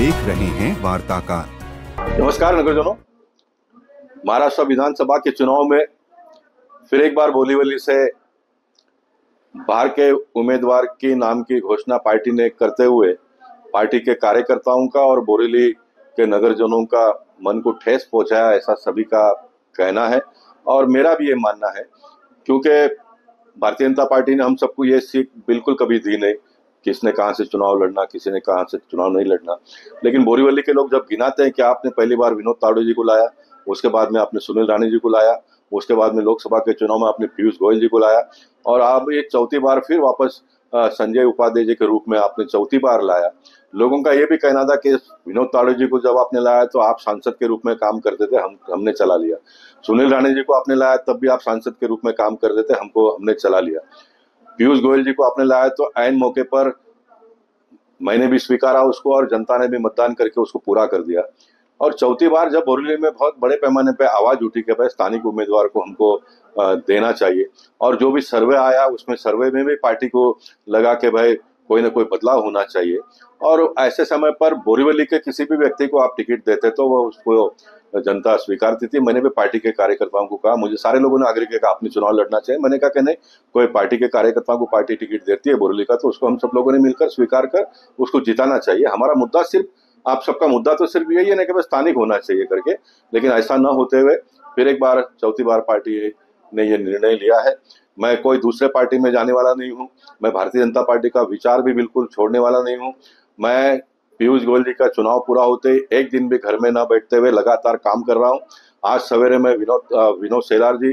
देख रहे हैं वार्ताकार। नमस्कार नगरजनों, महाराष्ट्र विधानसभा के चुनाव में फिर एक बार बोरीवली से बाहर के उम्मीदवार की नाम की घोषणा पार्टी ने करते हुए पार्टी के कार्यकर्ताओं का और बोरीवली के नगरजनों का मन को ठेस पहुंचाया, ऐसा सभी का कहना है और मेरा भी ये मानना है। क्योंकि भारतीय जनता पार्टी ने हम सबको ये सीख बिल्कुल कभी दी नहीं, किसने कहाँ से चुनाव लड़ना, किसी ने कहाँ से चुनाव नहीं लड़ना। लेकिन बोरीवली के लोग जब गिनाते हैं कि आपने पहली बार विनोद तावड़े जी को लाया, उसके बाद में आपने सुनील राणे जी को लाया, उसके बाद में लोकसभा के चुनाव में आपने पीयूष गोयल जी को लाया और अब ये चौथी बार फिर वापस संजय उपाध्याय जी के रूप में आपने चौथी बार लाया। लोगों का ये भी कहना था कि विनोद तावड़े जी को जब आपने लाया तो आप सांसद के रूप में काम करते थे, हमने चला लिया। सुनील राणे जी को आपने लाया तब भी आप सांसद के रूप में काम करते थे, हमने चला लिया। पीयूष गोयल जी को आपने लाया तो ऐन मौके पर मैंने भी स्वीकारा उसको और जनता ने भी मतदान करके उसको पूरा कर दिया। और चौथी बार जब बोरीवली में बहुत बड़े पैमाने पे आवाज उठी कि भाई स्थानिक उम्मीदवार को हमको देना चाहिए और जो भी सर्वे आया उसमें सर्वे में भी पार्टी को लगा कि भाई कोई ना कोई बदलाव होना चाहिए और ऐसे समय पर बोरीवली के किसी भी व्यक्ति को आप टिकट देते तो वो उसको जनता स्वीकारती थी। मैंने भी पार्टी के कार्यकर्ताओं को कहा, मुझे सारे लोगों ने आग्रह किया कि आपने चुनाव लड़ना चाहिए। मैंने कहा कि नहीं, कोई पार्टी के कार्यकर्ताओं को पार्टी टिकट देती है बोरीवली का तो उसको हम सब लोगों ने मिलकर स्वीकार कर उसको जिताना चाहिए। हमारा मुद्दा सिर्फ, आप सबका मुद्दा तो सिर्फ यही है ना कि बस स्थानिक होना चाहिए करके, लेकिन ऐसा न होते हुए फिर एक बार चौथी बार पार्टी ने ये निर्णय लिया है। मैं कोई दूसरे पार्टी में जाने वाला नहीं हूँ, मैं भारतीय जनता पार्टी का विचार भी बिल्कुल छोड़ने वाला नहीं हूँ। मैं पीयूष गोयल जी का चुनाव पूरा होते ही एक दिन भी घर में न बैठते हुए लगातार काम कर रहा हूँ। आज सवेरे में विनोद सेलार जी,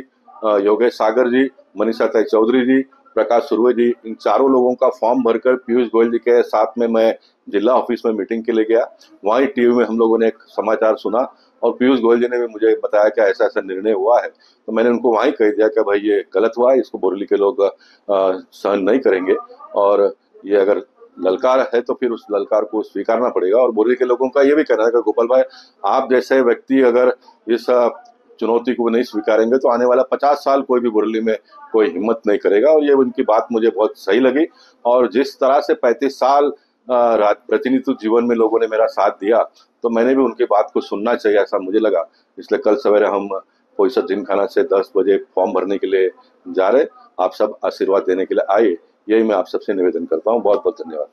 योगेश सागर जी, मनीषा ताई चौधरी जी, प्रकाश सुर्वे जी, इन चारों लोगों का फॉर्म भरकर पीयूष गोयल जी के साथ में मैं जिला ऑफिस में मीटिंग के लिए गया। वहीं टीवी में हम लोगों ने एक समाचार सुना और पीयूष गोयल जी ने भी मुझे बताया कि ऐसा ऐसा निर्णय हुआ है, तो मैंने उनको वहीं कह दिया कि भाई ये गलत हुआ है, इसको बोरीवली के लोग सहन नहीं करेंगे और ये अगर ललकार है तो फिर उस ललकार को स्वीकारना पड़ेगा। और बोरीवली के लोगों का ये भी कहना है कि गोपाल भाई, आप जैसे व्यक्ति अगर इस चुनौती को नहीं स्वीकारेंगे तो आने वाला 50 साल कोई भी बोरीवली में कोई हिम्मत नहीं करेगा। और ये उनकी बात मुझे बहुत सही लगी और जिस तरह से 35 साल प्रतिनिधित्व जीवन में लोगों ने मेरा साथ दिया तो मैंने भी उनकी बात को सुनना चाहिए, ऐसा मुझे लगा। इसलिए कल सवेरे हम पोईसर जिमखाना से 10 बजे फॉर्म भरने के लिए जा रहे। आप सब आशीर्वाद देने के लिए आए, यही मैं आप सबसे निवेदन करता हूँ। बहुत बहुत धन्यवाद।